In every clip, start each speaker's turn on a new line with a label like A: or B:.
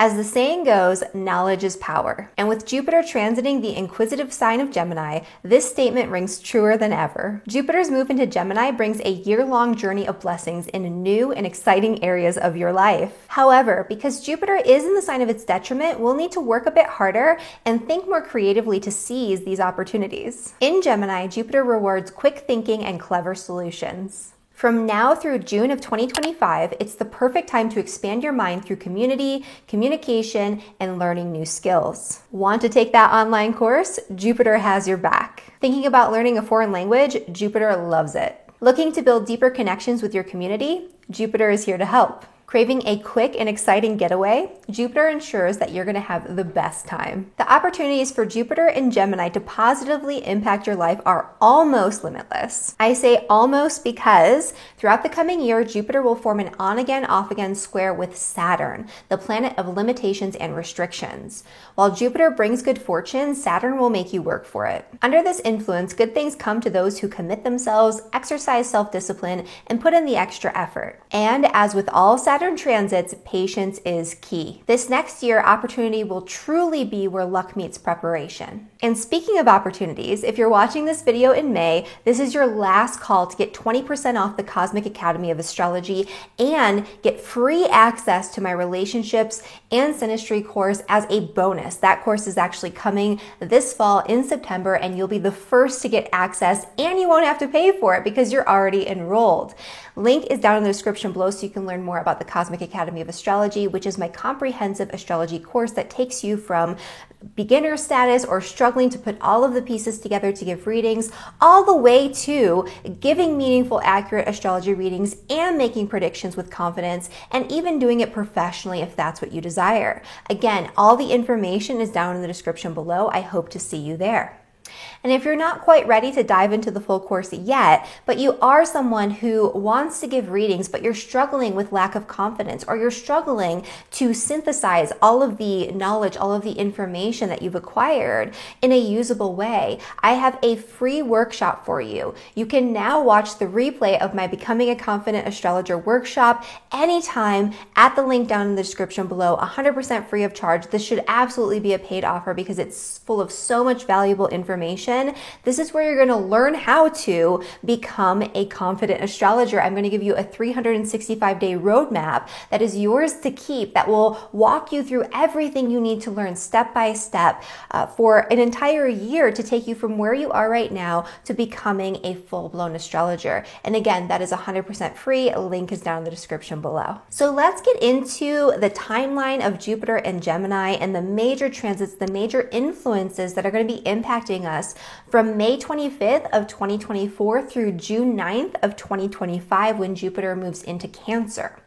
A: As the saying goes, knowledge is power. And with Jupiter transiting the inquisitive sign of Gemini, this statement rings truer than ever. Jupiter's move into Gemini brings a year-long journey of blessings in new and exciting areas of your life. However, because Jupiter is in the sign of its detriment, we'll need to work a bit harder and think more creatively to seize these opportunities. In Gemini, Jupiter rewards quick thinking and clever solutions. From now through June of 2025, it's the perfect time to expand your mind through community, communication, and learning new skills. Want to take that online course? Jupiter has your back. Thinking about learning a foreign language? Jupiter loves it. Looking to build deeper connections with your community? Jupiter is here to help. Craving a quick and exciting getaway? Jupiter ensures that you're going to have the best time. The opportunities for Jupiter and Gemini to positively impact your life are almost limitless. I say almost because throughout the coming year, Jupiter will form an on-again, off-again square with Saturn, the planet of limitations and restrictions. While Jupiter brings good fortune, Saturn will make you work for it. Under this influence, good things come to those who commit themselves, exercise self-discipline, and put in the extra effort. And as with all Saturn transits, patience is key. This next year, opportunity will truly be where luck meets preparation. And speaking of opportunities, if you're watching this video in May, this is your last call to get 20% off the Cosmic Academy of Astrology and get free access to my relationships and synastry course as a bonus. That course is actually coming this fall in September, and you'll be the first to get access, and you won't have to pay for it because you're already enrolled. Link is down in the description below so you can learn more about the Cosmic Academy of Astrology, which is my comprehensive astrology course that takes you from beginner status or struggling to put all of the pieces together to give readings, all the way to giving meaningful, accurate astrology readings and making predictions with confidence, and even doing it professionally if that's what you desire. Again, all the information is down in the description below. I hope to see you there. And if you're not quite ready to dive into the full course yet, but you are someone who wants to give readings, but you're struggling with lack of confidence, or you're struggling to synthesize all of the knowledge, all of the information that you've acquired in a usable way, I have a free workshop for you. You can now watch the replay of my Becoming a Confident Astrologer workshop anytime at the link down in the description below, 100% free of charge. This should absolutely be a paid offer because it's full of so much valuable information. This is where you're going to learn how to become a confident astrologer. I'm going to give you a 365-day roadmap that is yours to keep, that will walk you through everything you need to learn step by step for an entire year to take you from where you are right now to becoming a full-blown astrologer. And again, that is 100% free. A link is down in the description below. So let's get into the timeline of Jupiter and Gemini and the major transits, the major influences that are going to be impacting us from May 25th of 2024 through June 9th of 2025 when Jupiter moves into Cancer.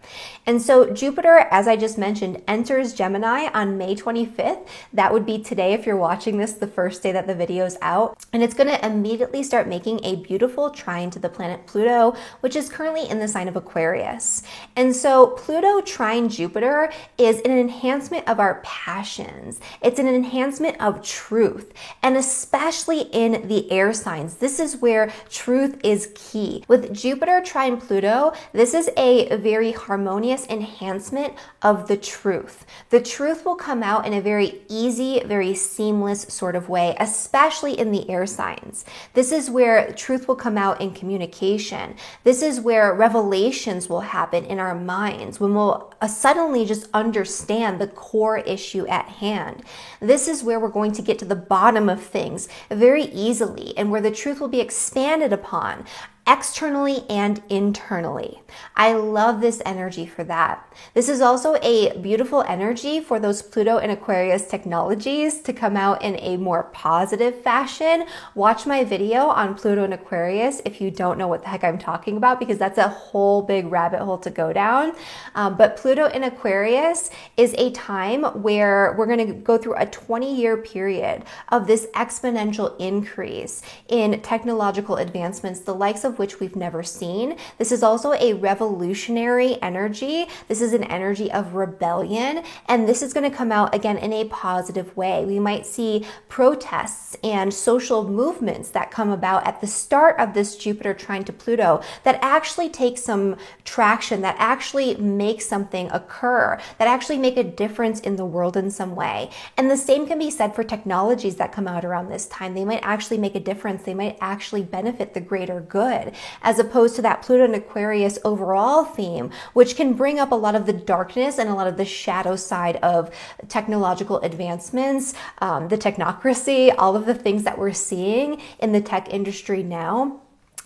A: And so Jupiter, as I just mentioned, enters Gemini on May 25th. That would be today if you're watching this, the first day that the video is out. And it's going to immediately start making a beautiful trine to the planet Pluto, which is currently in the sign of Aquarius. And so Pluto trine Jupiter is an enhancement of our passions. It's an enhancement of truth, and especially in the air signs. This is where truth is key. With Jupiter trine Pluto, this is a very harmonious enhancement of the truth. The truth will come out in a very easy, very seamless sort of way, especially in the air signs. This is where truth will come out in communication. This is where revelations will happen in our minds, when we'll suddenly just understand the core issue at hand. This is where we're going to get to the bottom of things very easily, and where the truth will be expanded upon externally and internally. I love this energy for that. This is also a beautiful energy for those Pluto and Aquarius technologies to come out in a more positive fashion. Watch my video on Pluto and Aquarius if you don't know what the heck I'm talking about, because that's a whole big rabbit hole to go down. But Pluto in Aquarius is a time where we're going to go through a 20-year period of this exponential increase in technological advancements, the likes of of which we've never seen. This is also a revolutionary energy. This is an energy of rebellion, and this is going to come out again in a positive way. We might see protests and social movements that come about at the start of this Jupiter trine to Pluto that actually take some traction, that actually make something occur, that actually make a difference in the world in some way. And the same can be said for technologies that come out around this time. They might actually make a difference. They might actually benefit the greater good, as opposed to that Pluto and Aquarius overall theme, which can bring up a lot of the darkness and a lot of the shadow side of technological advancements, the technocracy, all of the things that we're seeing in the tech industry now.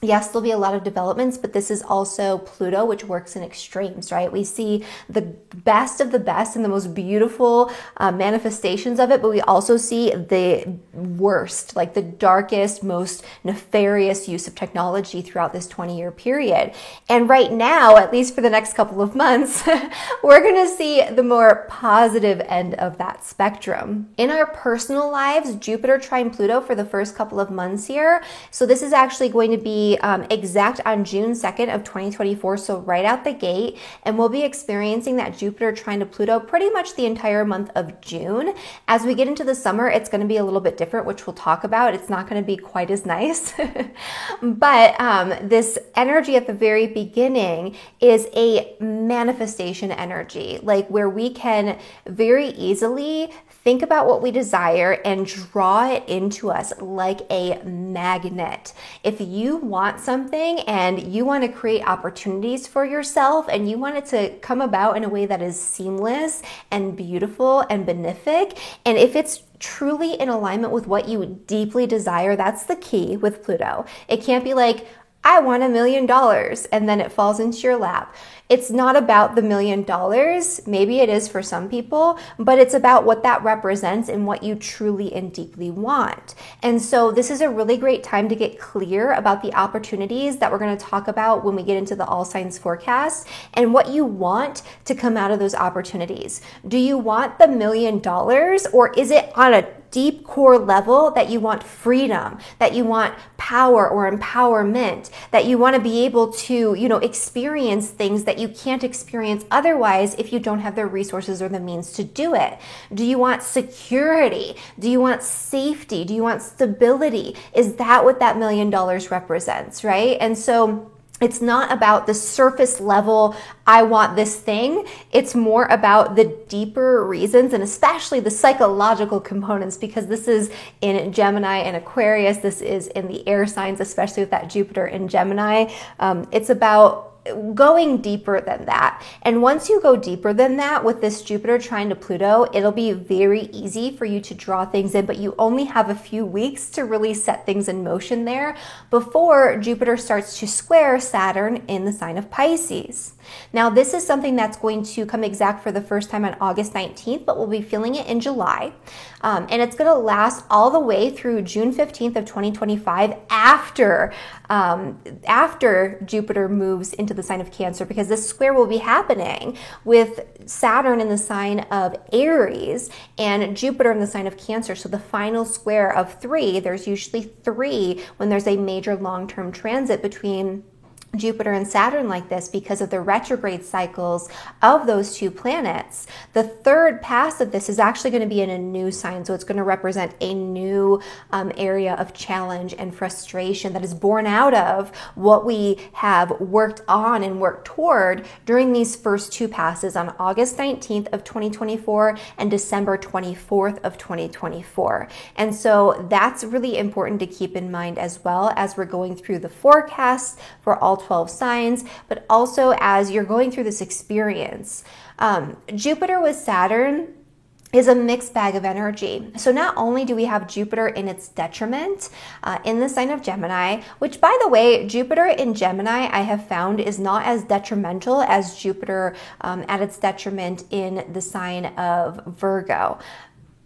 A: Yes, there'll be a lot of developments, but this is also Pluto, which works in extremes, right? We see the best of the best and the most beautiful manifestations of it, but we also see the worst, like the darkest, most nefarious use of technology throughout this 20-year period. And right now, at least for the next couple of months, we're going to see the more positive end of that spectrum. In our personal lives, Jupiter trine Pluto for the first couple of months here. So this is actually going to be exact on June 2nd of 2024, so right out the gate, and we'll be experiencing that Jupiter trine to Pluto pretty much the entire month of June. As we get into the summer, it's going to be a little bit different, which we'll talk about. It's not going to be quite as nice, but this energy at the very beginning is a manifestation energy, like where we can very easily think about what we desire and draw it into us like a magnet. If you want something and you want to create opportunities for yourself and you want it to come about in a way that is seamless and beautiful and benefic, and if it's truly in alignment with what you deeply desire, that's the key with Pluto. It can't be like, I want $1 million, and then it falls into your lap. It's not about the $1 million. Maybe it is for some people, but it's about what that represents and what you truly and deeply want. And so this is a really great time to get clear about the opportunities that we're going to talk about when we get into the all signs forecast and what you want to come out of those opportunities. Do you want the $1 million, or is it on a deep core level that you want freedom, that you want power or empowerment, that you want to be able to, experience things that you can't experience otherwise if you don't have the resources or the means to do it? Do you want security? Do you want safety? Do you want stability? Is that what that $1 million represents, right? And so it's not about the surface level, I want this thing. It's more about the deeper reasons and especially the psychological components, because this is in Gemini and Aquarius. This is in the air signs, especially with that Jupiter in Gemini. It's about going deeper than that. And once you go deeper than that with this Jupiter trine to Pluto, it'll be very easy for you to draw things in, but you only have a few weeks to really set things in motion there before Jupiter starts to square Saturn in the sign of Pisces. Now, this is something that's going to come exact for the first time on August 19th, but we'll be feeling it in July. And it's going to last all the way through June 15th of 2025 after Jupiter moves into the sign of Cancer, because this square will be happening with Saturn in the sign of Aries and Jupiter in the sign of Cancer. So the final square of 3, there's usually 3 when there's a major long-term transit between Jupiter and Saturn like this because of the retrograde cycles of those two planets. The third pass of this is actually going to be in a new sign, so it's going to represent a new area of challenge and frustration that is born out of what we have worked on and worked toward during these first two passes on August 19th of 2024 and December 24th of 2024. And so that's really important to keep in mind as well as we're going through the forecasts for all 12 signs, but also as you're going through this experience. Jupiter with Saturn is a mixed bag of energy. So not only do we have Jupiter in its detriment in the sign of Gemini, which by the way, Jupiter in Gemini I have found is not as detrimental as Jupiter at its detriment in the sign of Virgo.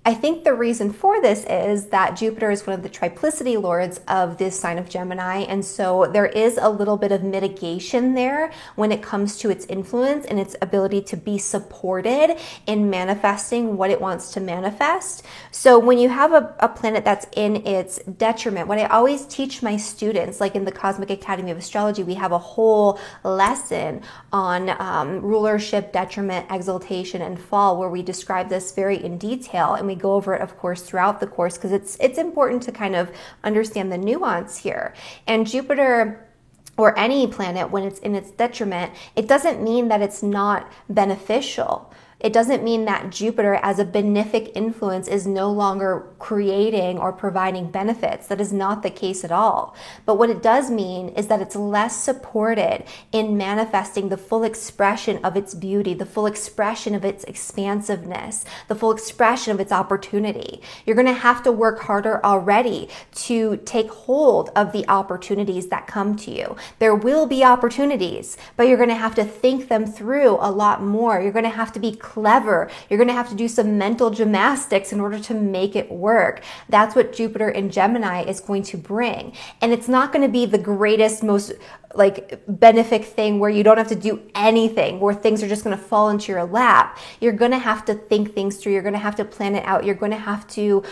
A: I think the reason for this is that Jupiter is one of the triplicity lords of this sign of Gemini, and so there is a little bit of mitigation there when it comes to its influence and its ability to be supported in manifesting what it wants to manifest. So when you have a planet that's in its detriment, what I always teach my students, like in the Cosmic Academy of Astrology, we have a whole lesson on rulership, detriment, exaltation, and fall, where we describe this very in detail, and we go over it, of course, throughout the course, because it's important to kind of understand the nuance here. And Jupiter, or any planet, when it's in its detriment, it doesn't mean that it's not beneficial. It doesn't mean that Jupiter as a benefic influence is no longer creating or providing benefits. That is not the case at all. But what it does mean is that it's less supported in manifesting the full expression of its beauty, the full expression of its expansiveness, the full expression of its opportunity. You're going to have to work harder already to take hold of the opportunities that come to you. There will be opportunities, but you're going to have to think them through a lot more. You're going to have to be clever. You're going to have to do some mental gymnastics in order to make it work. That's what Jupiter in Gemini is going to bring. And it's not going to be the greatest, most benefic thing where you don't have to do anything, where things are just going to fall into your lap. You're going to have to think things through. You're going to have to plan it out. You're going to have to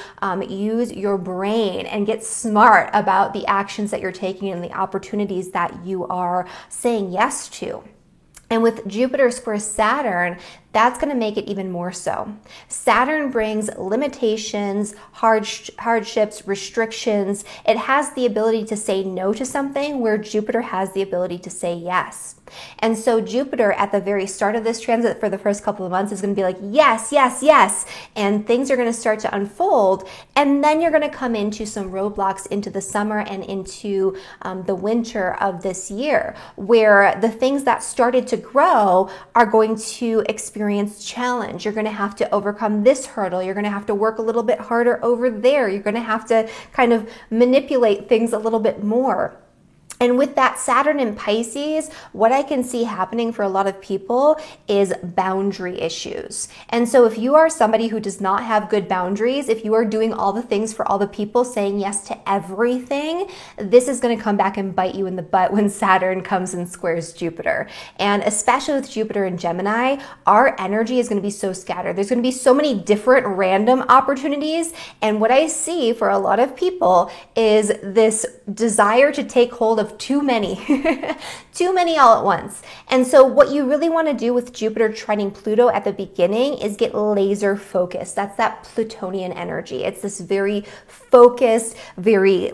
A: use your brain and get smart about the actions that you're taking and the opportunities that you are saying yes to. And with Jupiter square Saturn, that's going to make it even more so. Saturn brings limitations, hardships, restrictions. It has the ability to say no to something, where Jupiter has the ability to say yes. And so Jupiter at the very start of this transit for the first couple of months is going to be like, yes, yes, yes. And things are going to start to unfold. And then you're going to come into some roadblocks into the summer and into the winter of this year, where the things that started to grow are going to experience challenge. You're going to have to overcome this hurdle. You're going to have to work a little bit harder over there. You're going to have to kind of manipulate things a little bit more. And with that Saturn in Pisces, what I can see happening for a lot of people is boundary issues. And so if you are somebody who does not have good boundaries, if you are doing all the things for all the people, saying yes to everything, this is going to come back and bite you in the butt when Saturn comes and squares Jupiter. And especially with Jupiter in Gemini, our energy is going to be so scattered. There's going to be so many different random opportunities. And what I see for a lot of people is this desire to take hold of too many, too many all at once. And so what you really want to do with Jupiter trining Pluto at the beginning is get laser focused. That's that Plutonian energy. It's this very focused, very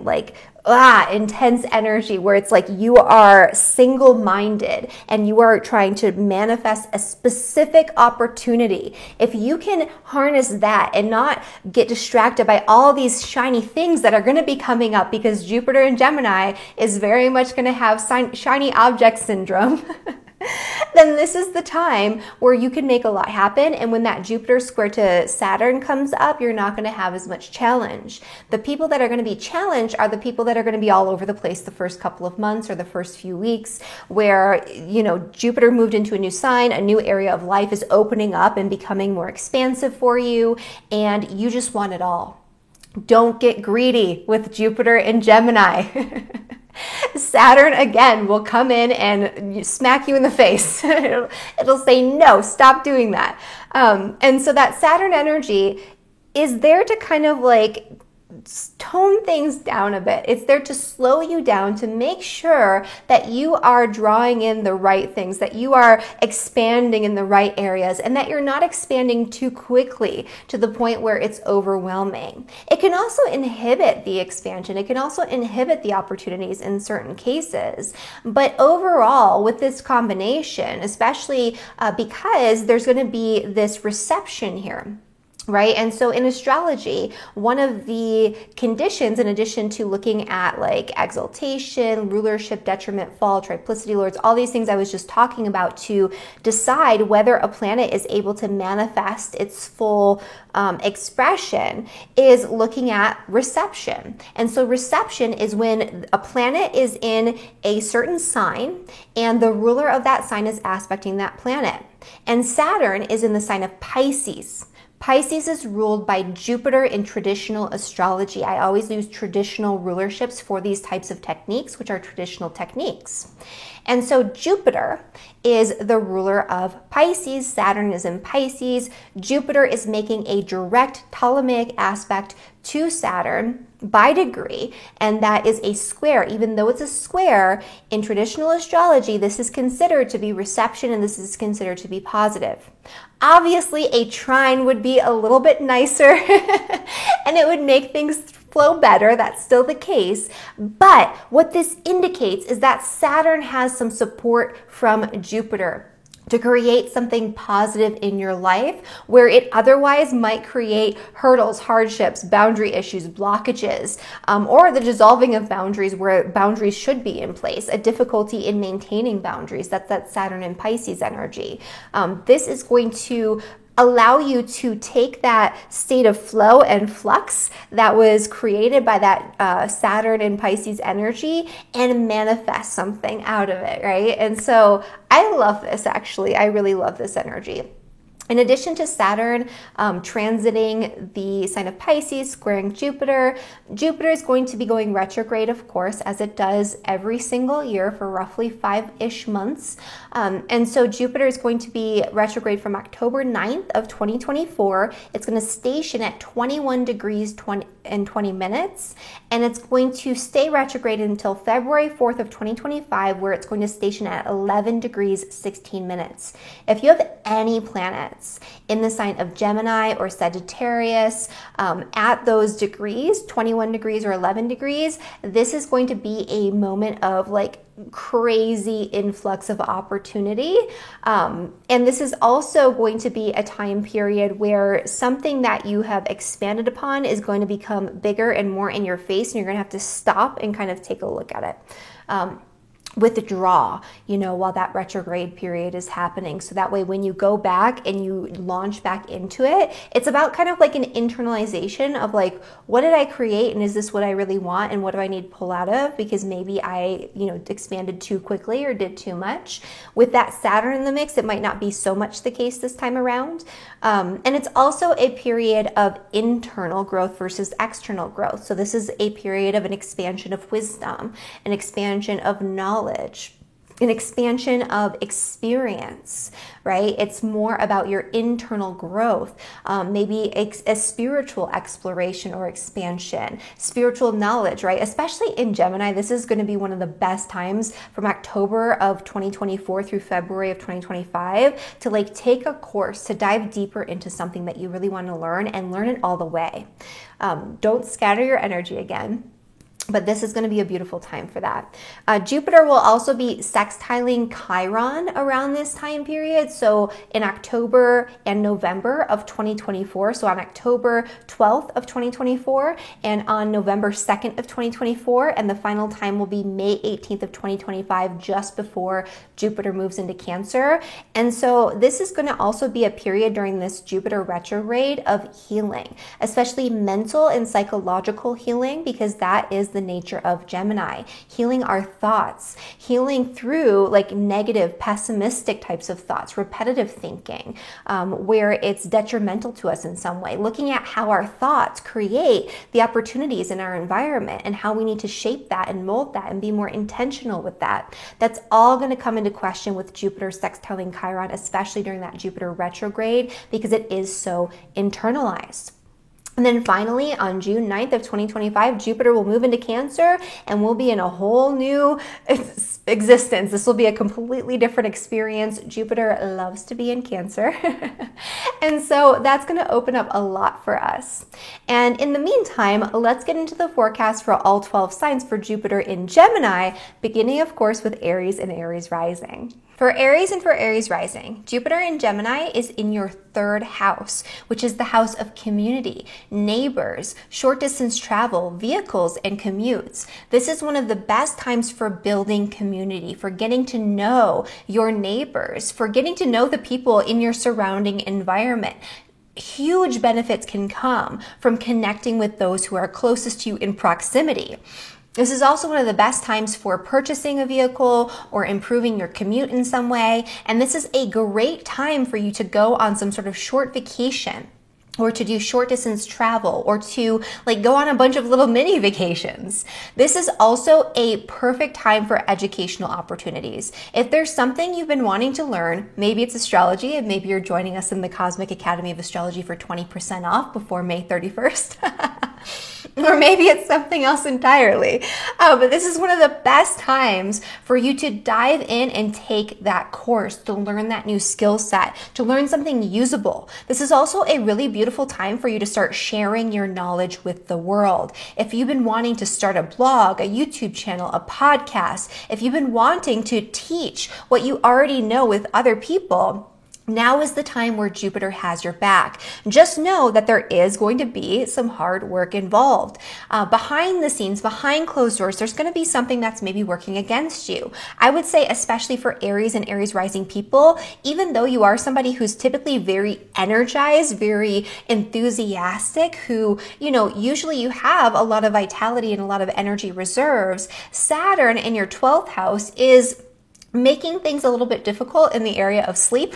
A: intense energy where it's like you are single-minded and you are trying to manifest a specific opportunity. If you can harness that and not get distracted by all these shiny things that are going to be coming up, because Jupiter in Gemini is very much going to have shiny object syndrome, then this is the time where you can make a lot happen. And when that Jupiter square to Saturn comes up, you're not going to have as much challenge. The people that are going to be challenged are the people that are going to be all over the place the first couple of months or the first few weeks, where, Jupiter moved into a new sign, a new area of life is opening up and becoming more expansive for you, and you just want it all. Don't get greedy with Jupiter in Gemini. Saturn, again, will come in and smack you in the face. It'll say, no, stop doing that. And so that Saturn energy is there to kind of tone things down a bit. It's there to slow you down, to make sure that you are drawing in the right things, that you are expanding in the right areas, and that you're not expanding too quickly to the point where it's overwhelming. It can also inhibit the expansion. It can also inhibit the opportunities in certain cases. But overall, with this combination, especially because there's going to be this reception here, right? And so in astrology, one of the conditions, in addition to looking at exaltation, rulership, detriment, fall, triplicity lords, all these things I was just talking about, to decide whether a planet is able to manifest its full expression, is looking at reception. And so reception is when a planet is in a certain sign and the ruler of that sign is aspecting that planet. And Saturn is in the sign of Pisces. Pisces is ruled by Jupiter in traditional astrology. I always use traditional rulerships for these types of techniques, which are traditional techniques. And so Jupiter is the ruler of Pisces. Saturn is in Pisces. Jupiter is making a direct Ptolemaic aspect to Saturn by degree, and that is a square. Even though it's a square, in traditional astrology, this is considered to be reception and this is considered to be positive. Obviously, a trine would be a little bit nicer and it would make things flow better. That's still the case. But what this indicates is that Saturn has some support from Jupiter to create something positive in your life where it otherwise might create hurdles, hardships, boundary issues, blockages, or the dissolving of boundaries where boundaries should be in place, a difficulty in maintaining boundaries. That's that Saturn and Pisces energy. This is going to allow you to take that state of flow and flux that was created by that Saturn and Pisces energy and manifest something out of it, right? And so I love this, actually. I really love this energy. In addition to Saturn transiting the sign of Pisces, squaring Jupiter, Jupiter is going to be going retrograde, of course, as it does every single year for roughly 5-ish months. And so Jupiter is going to be retrograde from October 9th of 2024. It's going to station at 21 degrees 20 minutes, and it's going to stay retrograde until February 4th of 2025, where it's going to station at 11 degrees 16 minutes. If you have any planets in the sign of Gemini or Sagittarius at those degrees, 21 degrees or 11 degrees, this is going to be a moment of like crazy influx of opportunity. And this is also going to be a time period where something that you have expanded upon is going to become bigger and more in your face, and you're going to have to stop and kind of take a look at it. Withdraw, while that retrograde period is happening. So that way, when you go back and you launch back into it, it's about kind of like an internalization of like, what did I create? And is this what I really want? And what do I need to pull out of? Because maybe I, expanded too quickly or did too much. With that Saturn in the mix, it might not be so much the case this time around. And it's also a period of internal growth versus external growth. So this is a period of an expansion of wisdom, an expansion of knowledge, an expansion of experience, right? It's more about your internal growth, maybe a spiritual exploration or expansion, spiritual knowledge, right? Especially in Gemini, this is going to be one of the best times from October of 2024 through February of 2025 to like take a course, to dive deeper into something that you really want to learn and learn it all the way. Don't scatter your energy again. But this is going to be a beautiful time for that. Jupiter will also be sextiling Chiron around this time period. So in October and November of 2024. So on October 12th of 2024 and on November 2nd of 2024. And the final time will be May 18th of 2025, just before Jupiter moves into Cancer. And so this is going to also be a period during this Jupiter retrograde of healing, especially mental and psychological healing, because that is the nature of Gemini. Healing our thoughts, healing through like negative, pessimistic types of thoughts, repetitive thinking, where it's detrimental to us in some way. Looking at how our thoughts create the opportunities in our environment and how we need to shape that and mold that and be more intentional with that. That's all going to come into question with Jupiter sextiling Chiron, especially during that Jupiter retrograde, because it is so internalized. And then finally, on June 9th of 2025, Jupiter will move into Cancer and we'll be in a whole new existence. This will be a completely different experience. Jupiter loves to be in Cancer. And so that's going to open up a lot for us. And in the meantime, let's get into the forecast for all 12 signs for Jupiter in Gemini, beginning, of course, with Aries and Aries rising. For Aries and for Aries rising, Jupiter in Gemini is in your third house, which is the house of community, neighbors, short distance travel, vehicles, and commutes. This is one of the best times for building community, for getting to know your neighbors, for getting to know the people in your surrounding environment. Huge benefits can come from connecting with those who are closest to you in proximity. This is also one of the best times for purchasing a vehicle or improving your commute in some way. And this is a great time for you to go on some sort of short vacation or to do short distance travel, or to like go on a bunch of little mini vacations. This is also a perfect time for educational opportunities. If there's something you've been wanting to learn, maybe it's astrology, and maybe you're joining us in the Cosmic Academy of Astrology for 20% off before May 31st. Or maybe it's something else entirely. But this is one of the best times for you to dive in and take that course, to learn that new skill set, to learn something usable. This is also a really beautiful time for you to start sharing your knowledge with the world. If you've been wanting to start a blog, a YouTube channel, a podcast, if you've been wanting to teach what you already know with other people, now is the time where Jupiter has your back. Just know that there is going to be some hard work involved. Behind the scenes, behind closed doors, there's going to be something that's maybe working against you. I would say, especially for Aries and Aries rising people, even though you are somebody who's typically very energized, very enthusiastic, who, usually you have a lot of vitality and a lot of energy reserves, Saturn in your 12th house is making things a little bit difficult in the area of sleep.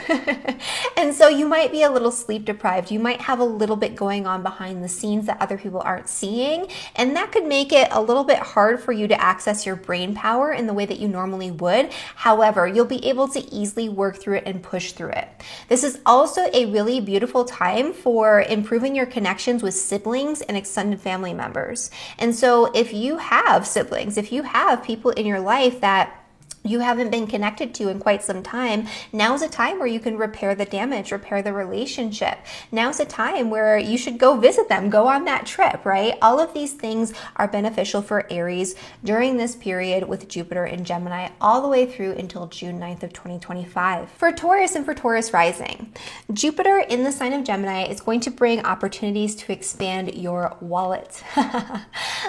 A: And so you might be a little sleep deprived. You might have a little bit going on behind the scenes that other people aren't seeing. And that could make it a little bit hard for you to access your brain power in the way that you normally would. However, you'll be able to easily work through it and push through it. This is also a really beautiful time for improving your connections with siblings and extended family members. And so if you have siblings, if you have people in your life that you haven't been connected to in quite some time, now's a time where you can repair the damage, repair the relationship. Now's a time where you should go visit them, go on that trip, right? All of these things are beneficial for Aries during this period with Jupiter in Gemini all the way through until June 9th of 2025. For Taurus and for Taurus rising, Jupiter in the sign of Gemini is going to bring opportunities to expand your wallet.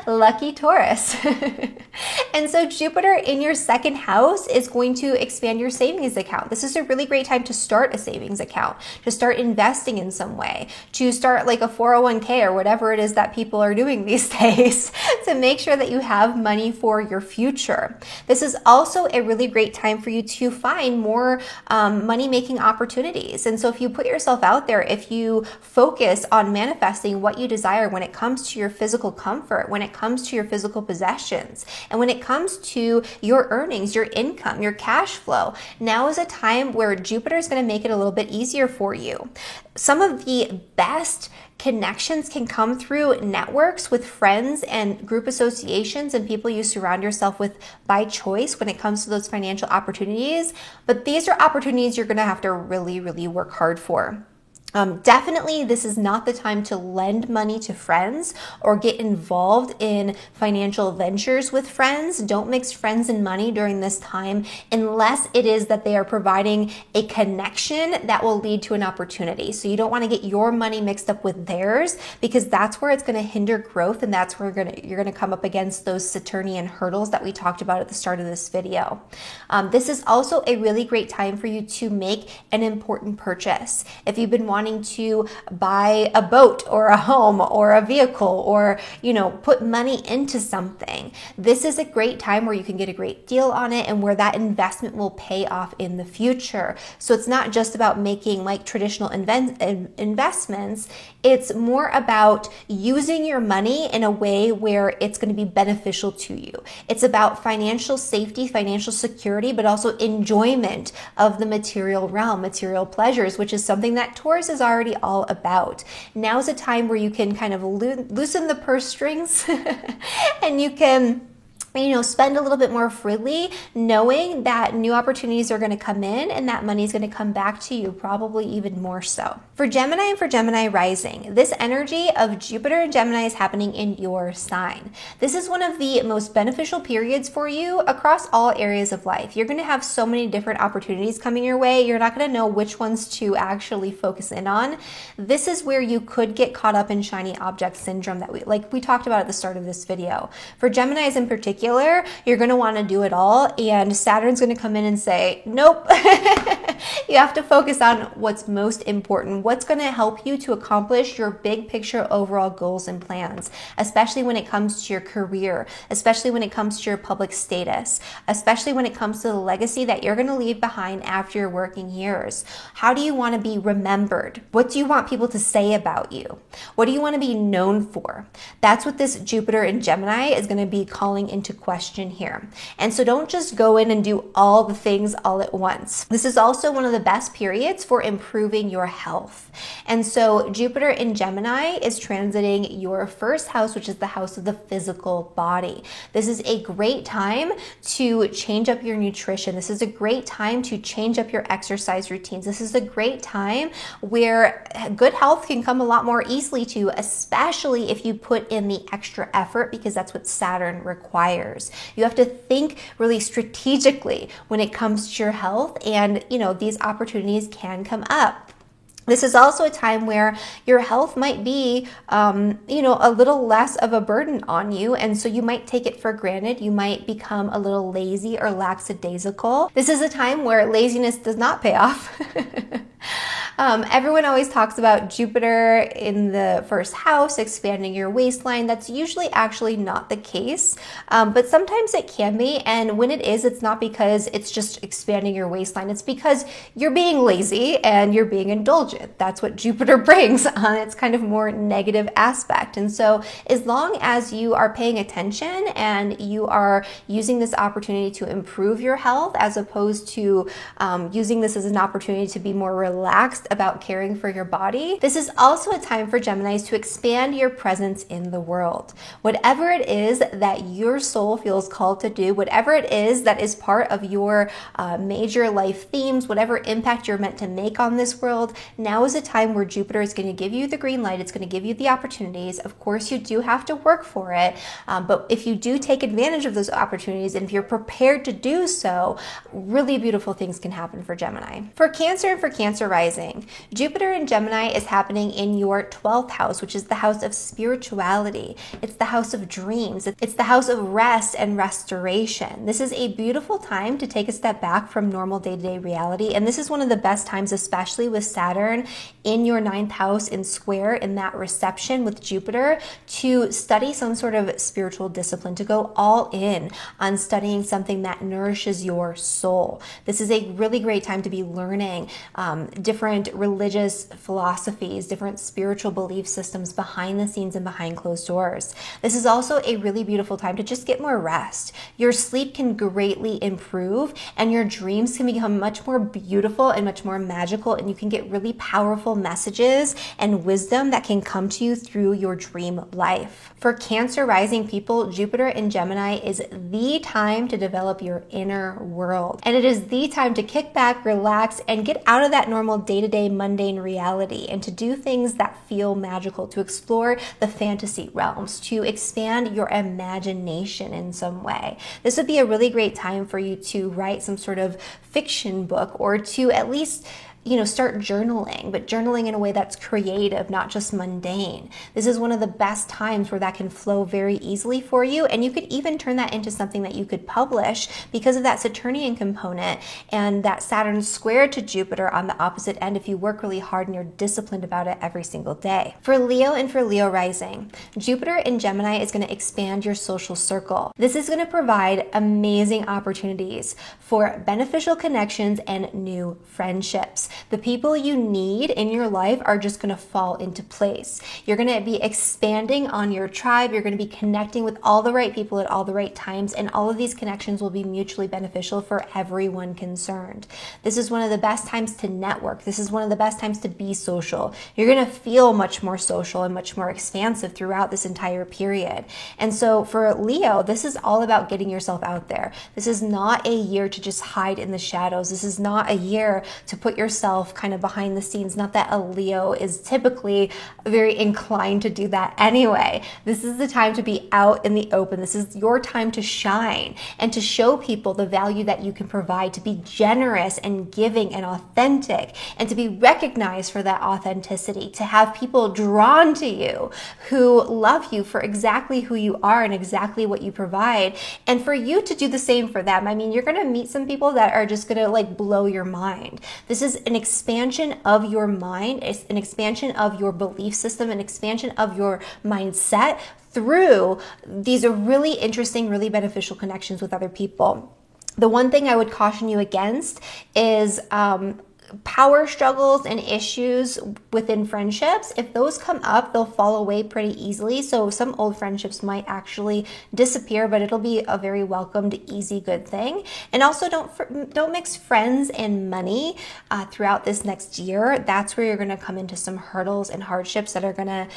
A: Lucky Taurus. And so Jupiter in your second house is going to expand your savings account. This is a really great time to start a savings account, to start investing in some way, to start like a 401k or whatever it is that people are doing these days to make sure that you have money for your future. This is also a really great time for you to find more money-making opportunities. And so if you put yourself out there, if you focus on manifesting what you desire when it comes to your physical comfort, when it comes to your physical possessions, and when it comes to your earnings, your income, your cash flow, now is a time where Jupiter is going to make it a little bit easier for you. Some of the best connections can come through networks with friends and group associations and people you surround yourself with by choice when it comes to those financial opportunities. But these are opportunities you're going to have to really, really work hard for. Definitely, this is not the time to lend money to friends or get involved in financial ventures with friends. Don't mix friends and money during this time unless it is that they are providing a connection that will lead to an opportunity. So you don't want to get your money mixed up with theirs, because that's where it's going to hinder growth, and that's where you're going to come up against those Saturnian hurdles that we talked about at the start of this video. This is also a really great time for you to make an important purchase. If you've been wanting to buy a boat or a home or a vehicle, or put money into something, this is a great time where you can get a great deal on it and where that investment will pay off in the future. So it's not just about making like traditional investments, it's more about using your money in a way where it's going to be beneficial to you. It's about financial safety, financial security, but also enjoyment of the material realm, material pleasures, which is something that Taurus is already all about. Now's a time where you can kind of loosen the purse strings and you can spend a little bit more freely, knowing that new opportunities are going to come in and that money is going to come back to you, probably even more so. For Gemini and for Gemini rising, this energy of Jupiter and Gemini is happening in your sign. This is one of the most beneficial periods for you across all areas of life. You're going to have so many different opportunities coming your way. You're not going to know which ones to actually focus in on. This is where you could get caught up in shiny object syndrome that we talked about at the start of this video. For Geminis in particular, you're going to want to do it all, and Saturn's going to come in and say, nope, You have to focus on what's most important, what's going to help you to accomplish your big picture overall goals and plans, especially when it comes to your career, especially when it comes to your public status, especially when it comes to the legacy that you're going to leave behind after your working years. How do you want to be remembered? What do you want people to say about you? What do you want to be known for? That's what this Jupiter in Gemini is going to be calling into question here. And so don't just go in and do all the things all at once. This is also one of the best periods for improving your health. And so Jupiter in Gemini is transiting your first house, which is the house of the physical body. This is a great time to change up your nutrition. This is a great time to change up your exercise routines. This is a great time where good health can come a lot more easily to you, especially if you put in the extra effort, because that's what Saturn requires. You have to think really strategically when it comes to your health, and these opportunities can come up. This is also a time where your health might be, a little less of a burden on you. And so you might take it for granted. You might become a little lazy or lackadaisical. This is a time where laziness does not pay off. Everyone always talks about Jupiter in the first house, expanding your waistline. That's usually actually not the case, but sometimes it can be. And when it is, it's not because it's just expanding your waistline. It's because you're being lazy and you're being indulgent. That's what Jupiter brings on its kind of more negative aspect. And so as long as you are paying attention and you are using this opportunity to improve your health, as opposed to using this as an opportunity to be more relaxed about caring for your body, this is also a time for Geminis to expand your presence in the world. Whatever it is that your soul feels called to do, whatever it is that is part of your major life themes, whatever impact you're meant to make on this world, now is a time where Jupiter is going to give you the green light. It's going to give you the opportunities. Of course, you do have to work for it, but if you do take advantage of those opportunities, and if you're prepared to do so, really beautiful things can happen for Gemini. For Cancer and for Cancer rising, Jupiter in Gemini is happening in your 12th house, which is the house of spirituality. It's the house of dreams. It's the house of rest and restoration. This is a beautiful time to take a step back from normal day-to-day reality. And this is one of the best times, especially with Saturn in your 9th house in square, in that reception with Jupiter, to study some sort of spiritual discipline, to go all in on studying something that nourishes your soul. This is a really great time to be learning different religious philosophies, different spiritual belief systems behind the scenes and behind closed doors. This is also a really beautiful time to just get more rest. Your sleep can greatly improve, and your dreams can become much more beautiful and much more magical, and you can get really powerful messages and wisdom that can come to you through your dream life. For Cancer rising people, Jupiter in Gemini is the time to develop your inner world, and it is the time to kick back, relax, and get out of that normal day-to-day mundane reality, and to do things that feel magical, to explore the fantasy realms, to expand your imagination in some way. This would be a really great time for you to write some sort of fiction book, or to at least start journaling, but journaling in a way that's creative, not just mundane. This is one of the best times where that can flow very easily for you, and you could even turn that into something that you could publish because of that Saturnian component and that Saturn square to Jupiter on the opposite end if you work really hard and you're disciplined about it every single day. For Leo and for Leo rising, Jupiter in Gemini is going to expand your social circle. This is going to provide amazing opportunities for beneficial connections and new friendships. The people you need in your life are just going to fall into place. You're going to be expanding on your tribe. You're going to be connecting with all the right people at all the right times, and all of these connections will be mutually beneficial for everyone concerned. This is one of the best times to network. This is one of the best times to be social. You're going to feel much more social and much more expansive throughout this entire period. And so for Leo, this is all about getting yourself out there. This is not a year to just hide in the shadows. This is not a year to put yourself yourself kind of behind the scenes. Not that a Leo is typically very inclined to do that anyway. This is the time to be out in the open. This is your time to shine and to show people the value that you can provide, to be generous and giving and authentic, and to be recognized for that authenticity, to have people drawn to you who love you for exactly who you are and exactly what you provide, and for you to do the same for them. I mean, you're going to meet some people that are just going to like blow your mind. This is an expansion of your mind. It's an expansion of your belief system, an expansion of your mindset through these are really interesting, really beneficial connections with other people. The one thing I would caution you against is power struggles and issues within friendships. If those come up, they'll fall away pretty easily. So some old friendships might actually disappear, but it'll be a very welcomed, easy, good thing. And also don't mix friends and money throughout this next year. That's where you're going to come into some hurdles and hardships that are going to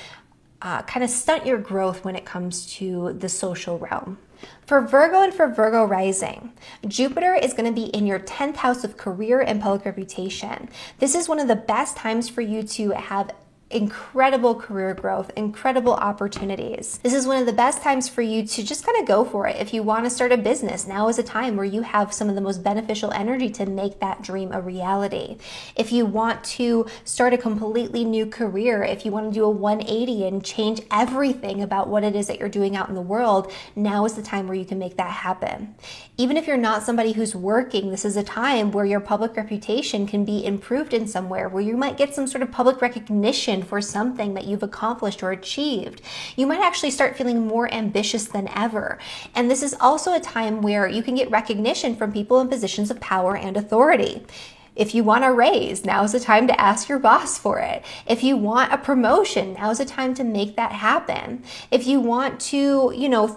A: kind of stunt your growth when it comes to the social realm. For Virgo and for Virgo rising, Jupiter is going to be in your 10th house of career and public reputation. This is one of the best times for you to have incredible career growth, incredible opportunities. This is one of the best times for you to just kind of go for it. If you want to start a business, now is a time where you have some of the most beneficial energy to make that dream a reality. If you want to start a completely new career, if you want to do a 180 and change everything about what it is that you're doing out in the world, now is the time where you can make that happen. Even if you're not somebody who's working, this is a time where your public reputation can be improved in somewhere, where you might get some sort of public recognition for something that you've accomplished or achieved. You might actually start feeling more ambitious than ever. And this is also a time where you can get recognition from people in positions of power and authority. If you want a raise, now's the time to ask your boss for it. If you want a promotion, now's the time to make that happen. If you want to,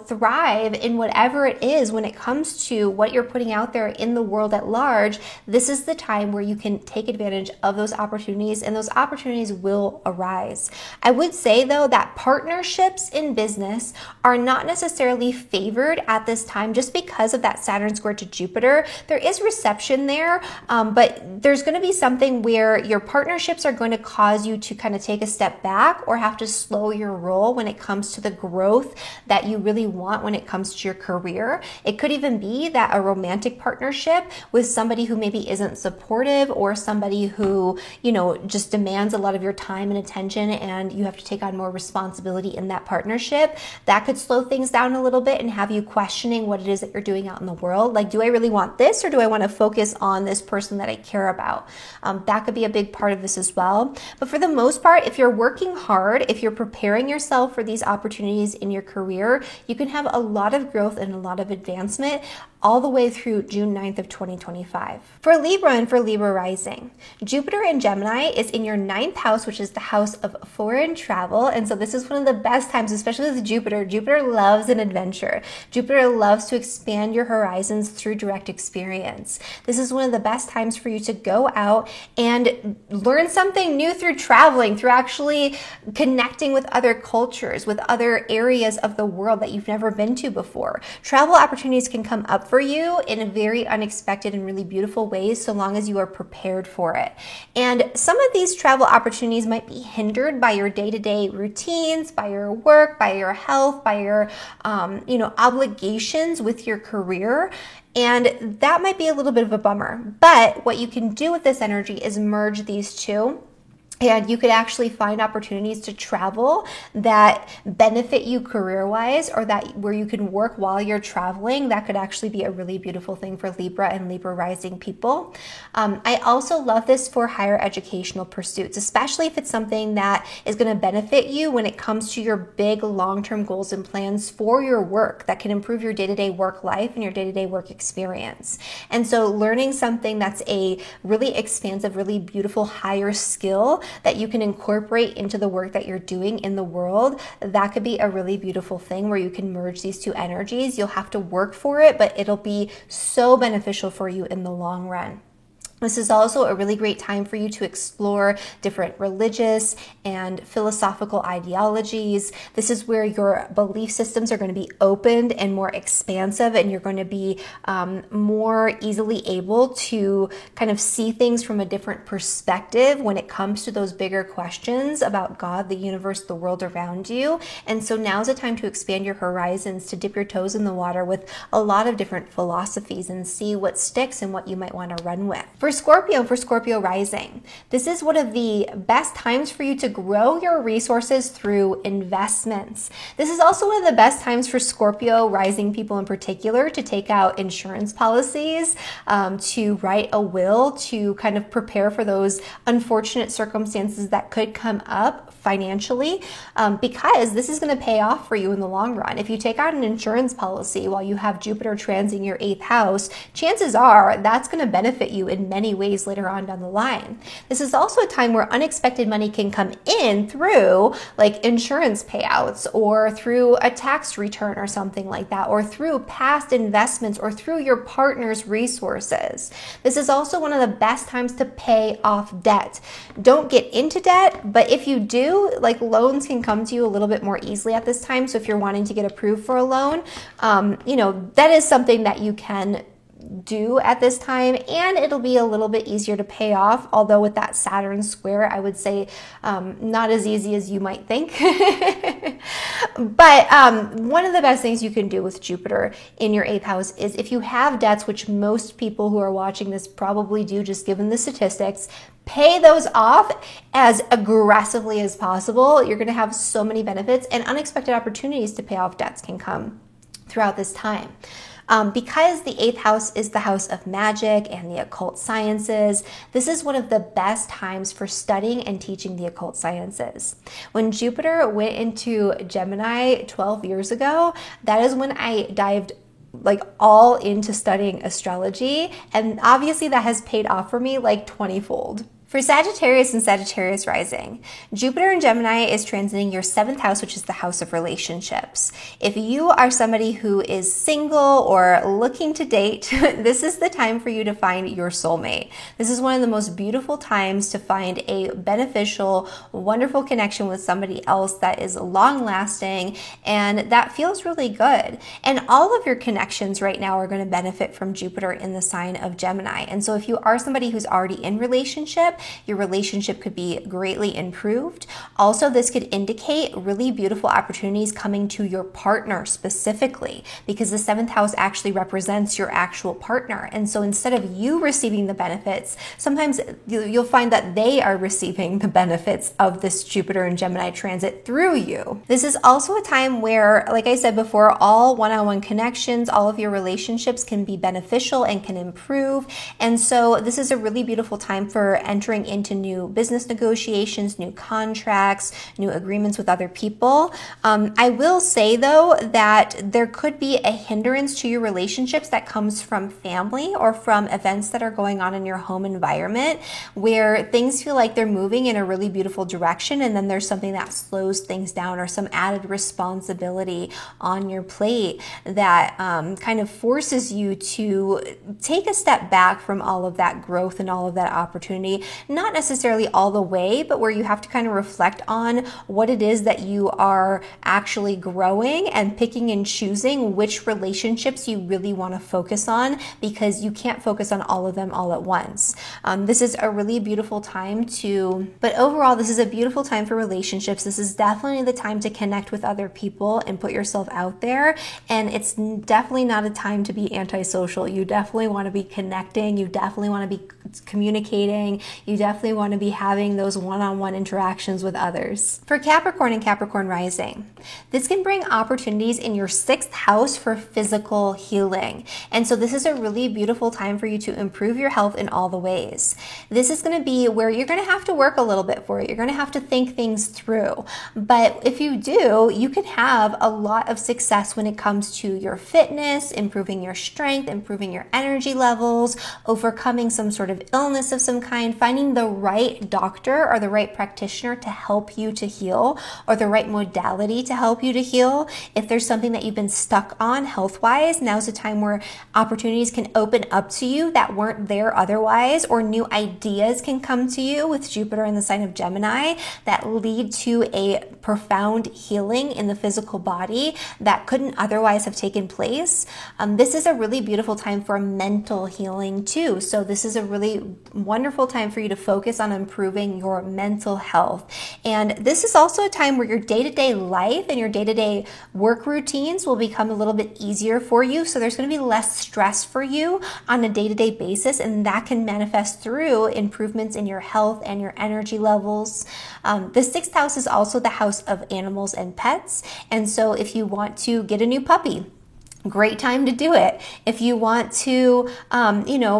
A: thrive in whatever it is when it comes to what you're putting out there in the world at large, this is the time where you can take advantage of those opportunities, and those opportunities will arise. I would say, though, that partnerships in business are not necessarily favored at this time just because of that Saturn square to Jupiter. There is reception there, but there's going to be something where your partnerships are going to cause you to kind of take a step back or have to slow your roll when it comes to the growth that you really want when it comes to your career. It could even be that a romantic partnership with somebody who maybe isn't supportive, or somebody who, just demands a lot of your time and attention, and you have to take on more responsibility in that partnership. That could slow things down a little bit and have you questioning what it is that you're doing out in the world. Like, do I really want this, or do I want to focus on this person that I care about? That could be a big part of this as well. But for the most part, if you're working hard, if you're preparing yourself for these opportunities in your career, you can have a lot of growth and a lot of advancement all the way through June 9th of 2025. For Libra and for Libra rising, Jupiter in Gemini is in your 9th house, which is the house of foreign travel. And so this is one of the best times, especially with Jupiter. Jupiter loves an adventure. Jupiter loves to expand your horizons through direct experience. This is one of the best times for you to go out and learn something new through traveling, through actually connecting with other cultures, with other areas of the world that you've never been to before. Travel opportunities can come up for you in a very unexpected and really beautiful ways, so long as you are prepared for it. And some of these travel opportunities might be hindered by your day-to-day routines, by your work, by your health, by your obligations with your career. And that might be a little bit of a bummer. But what you can do with this energy is merge these two. And you could actually find opportunities to travel that benefit you career-wise, or that where you can work while you're traveling. That could actually be a really beautiful thing for Libra and Libra rising people. I also love this for higher educational pursuits, especially if it's something that is going to benefit you when it comes to your big long-term goals and plans for your work that can improve your day-to-day work life and your day-to-day work experience. And so learning something that's a really expansive, really beautiful higher skill that you can incorporate into the work that you're doing in the world, that could be a really beautiful thing where you can merge these two energies. You'll have to work for it, but it'll be so beneficial for you in the long run. This is also a really great time for you to explore different religious and philosophical ideologies. This is where your belief systems are going to be opened and more expansive, and you're going to be more easily able to kind of see things from a different perspective when it comes to those bigger questions about God, the universe, the world around you. And so now's a time to expand your horizons, to dip your toes in the water with a lot of different philosophies and see what sticks and what you might want to run with. For Scorpio rising, this is one of the best times for you to grow your resources through investments. This is also one of the best times for Scorpio rising people in particular to take out insurance policies, to write a will, to kind of prepare for those unfortunate circumstances that could come up financially, because this is going to pay off for you in the long run. If you take out an insurance policy while you have Jupiter transiting your 8th house, chances are that's going to benefit you in many ways later on down the line. This is also a time where unexpected money can come in through like insurance payouts or through a tax return or something like that, or through past investments or through your partner's resources. This is also one of the best times to pay off debt. Don't get into debt, but if you do, like loans can come to you a little bit more easily at this time. So if you're wanting to get approved for a loan, that is something that you can do at this time, and it'll be a little bit easier to pay off, although with that Saturn square, I would say not as easy as you might think. But one of the best things you can do with Jupiter in your 8th house is if you have debts, which most people who are watching this probably do just given the statistics, pay those off as aggressively as possible. You're going to have so many benefits, and unexpected opportunities to pay off debts can come throughout this time. Because the 8th house is the house of magic and the occult sciences, this is one of the best times for studying and teaching the occult sciences. When Jupiter went into Gemini 12 years ago, that is when I dived like all into studying astrology, and obviously that has paid off for me like 20-fold. For Sagittarius and Sagittarius rising, Jupiter in Gemini is transiting your 7th house, which is the house of relationships. If you are somebody who is single or looking to date, this is the time for you to find your soulmate. This is one of the most beautiful times to find a beneficial, wonderful connection with somebody else that is long lasting and that feels really good. And all of your connections right now are going to benefit from Jupiter in the sign of Gemini. And so if you are somebody who's already in relationship, your relationship could be greatly improved. Also, this could indicate really beautiful opportunities coming to your partner specifically, because the 7th house actually represents your actual partner. And so instead of you receiving the benefits, sometimes you'll find that they are receiving the benefits of this Jupiter and Gemini transit through you. This is also a time where, like I said before, all one-on-one connections, all of your relationships can be beneficial and can improve. And so this is a really beautiful time for entering into new business negotiations, new contracts, new agreements with other people. I will say though that there could be a hindrance to your relationships that comes from family or from events that are going on in your home environment where things feel like they're moving in a really beautiful direction, and then there's something that slows things down or some added responsibility on your plate that kind of forces you to take a step back from all of that growth and all of that opportunity. Not necessarily all the way, but where you have to kind of reflect on what it is that you are actually growing and picking and choosing which relationships you really want to focus on, because you can't focus on all of them all at once. This is a really beautiful time but overall, this is a beautiful time for relationships. This is definitely the time to connect with other people and put yourself out there. And it's definitely not a time to be antisocial. You definitely want to be connecting. You definitely want to be communicating. You definitely want to be having those one-on-one interactions with others. For Capricorn and Capricorn rising, this can bring opportunities in your 6th house for physical healing. And so this is a really beautiful time for you to improve your health in all the ways. This is going to be where you're going to have to work a little bit for it. You're going to have to think things through. But if you do, you can have a lot of success when it comes to your fitness, improving your strength, improving your energy levels, overcoming some sort of illness of some kind, finding finding the right doctor or the right practitioner to help you to heal, or the right modality to help you to heal. If there's something that you've been stuck on health-wise, now's the time where opportunities can open up to you that weren't there otherwise, or new ideas can come to you with Jupiter in the sign of Gemini that lead to a profound healing in the physical body that couldn't otherwise have taken place. This is a really beautiful time for mental healing too. So this is a really wonderful time for you to focus on improving your mental health. And this is also a time where your day-to-day life and your day-to-day work routines will become a little bit easier for you. So there's going to be less stress for you on a day-to-day basis, and that can manifest through improvements in your health and your energy levels. The sixth house is also the house of animals and pets. And so if you want to get a new puppy, great time to do it. If you want to,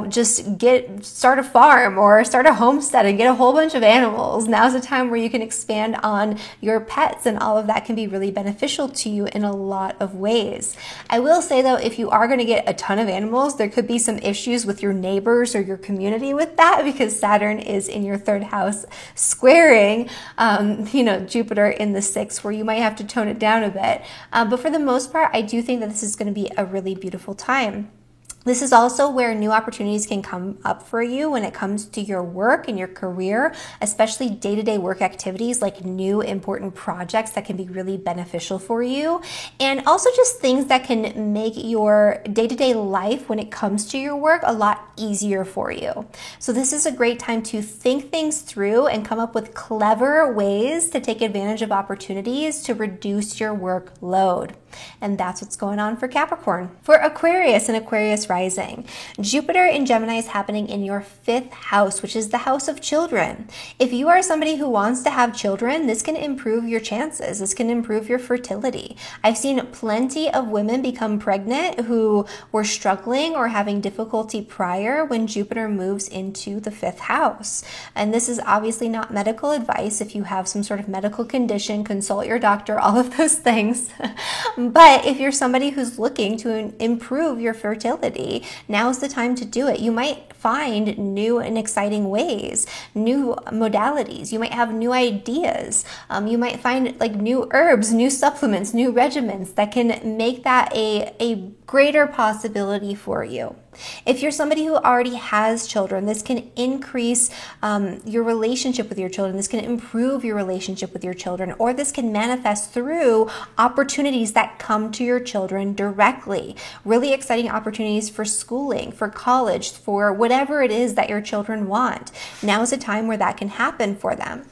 A: just start a farm or start a homestead and get a whole bunch of animals, now's the time where you can expand on your pets, and all of that can be really beneficial to you in a lot of ways. I will say though, if you are going to get a ton of animals, there could be some issues with your neighbors or your community with that, because Saturn is in your third house squaring, Jupiter in the sixth, where you might have to tone it down a bit. But for the most part, I do think that this is going to be a really beautiful time. This is also where new opportunities can come up for you when it comes to your work and your career, especially day-to-day work activities like new important projects that can be really beneficial for you. And also just things that can make your day-to-day life when it comes to your work a lot easier for you. So this is a great time to think things through and come up with clever ways to take advantage of opportunities to reduce your workload. And that's what's going on for Capricorn. For Aquarius and Aquarius rising, Jupiter in Gemini is happening in your fifth house, which is the house of children. If you are somebody who wants to have children, this can improve your chances. This can improve your fertility. I've seen plenty of women become pregnant who were struggling or having difficulty prior when Jupiter moves into the fifth house. And this is obviously not medical advice. If you have some sort of medical condition, consult your doctor, all of those things. But if you're somebody who's looking to improve your fertility, now's the time to do it. You might find new and exciting ways, new modalities. You might have new ideas. You might find like new herbs, new supplements, new regimens that can make that a greater possibility for you. If you're somebody who already has children, this can increase your relationship with your children. This can improve your relationship with your children, or this can manifest through opportunities that come to your children directly. Really exciting opportunities for schooling, for college, for whatever it is that your children want. Now is a time where that can happen for them.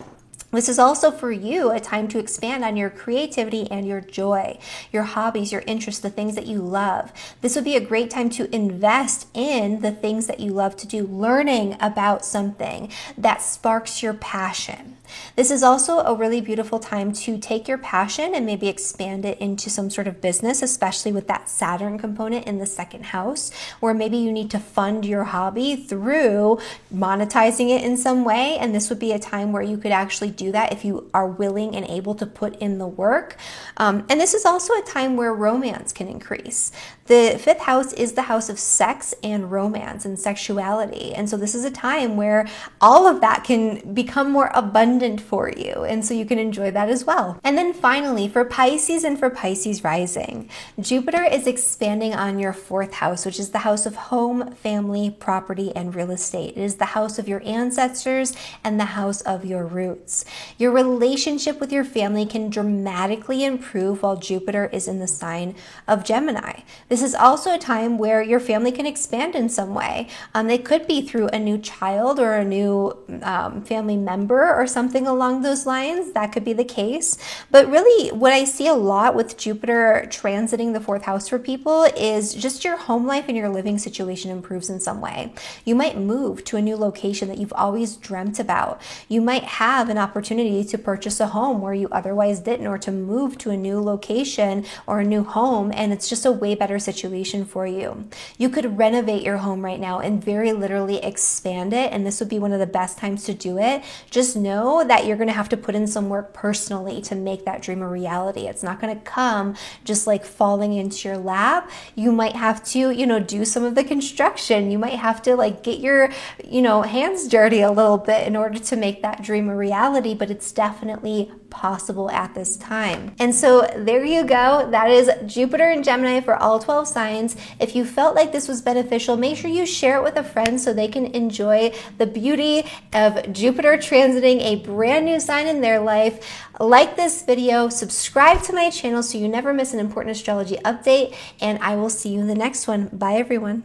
A: This is also for you a time to expand on your creativity and your joy, your hobbies, your interests, the things that you love. This would be a great time to invest in the things that you love to do, learning about something that sparks your passion. This is also a really beautiful time to take your passion and maybe expand it into some sort of business, especially with that Saturn component in the second house, where maybe you need to fund your hobby through monetizing it in some way. And this would be a time where you could actually do that if you are willing and able to put in the work. And this is also a time where romance can increase. The fifth house is the house of sex and romance and sexuality. And so this is a time where all of that can become more abundant for you. And so you can enjoy that as well. And then finally, for Pisces and for Pisces rising, Jupiter is expanding on your fourth house, which is the house of home, family, property, and real estate. It is the house of your ancestors and the house of your roots. Your relationship with your family can dramatically improve while Jupiter is in the sign of Gemini. This is also a time where your family can expand in some way. It could be through a new child or a new family member or something along those lines. That could be the case. But really, what I see a lot with Jupiter transiting the fourth house for people is just your home life and your living situation improves in some way. You might move to a new location that you've always dreamt about. You might have an opportunity to purchase a home where you otherwise didn't, or to move to a new location or a new home, and it's just a way better situation for you. You could renovate your home right now and very literally expand it, and this would be one of the best times to do it. Just know know that you're going to have to put in some work personally to make that dream a reality. It's not going to come just like falling into your lap. You might have to, do some of the construction. You might have to like get your, hands dirty a little bit in order to make that dream a reality, but it's definitely possible at this time. And so there you go. That is Jupiter and Gemini for all 12 signs. If you felt like this was beneficial, make sure you share it with a friend so they can enjoy the beauty of Jupiter transiting a brand new sign in their life. Like this video, subscribe to my channel so you never miss an important astrology update, and I will see you in the next one. Bye, everyone.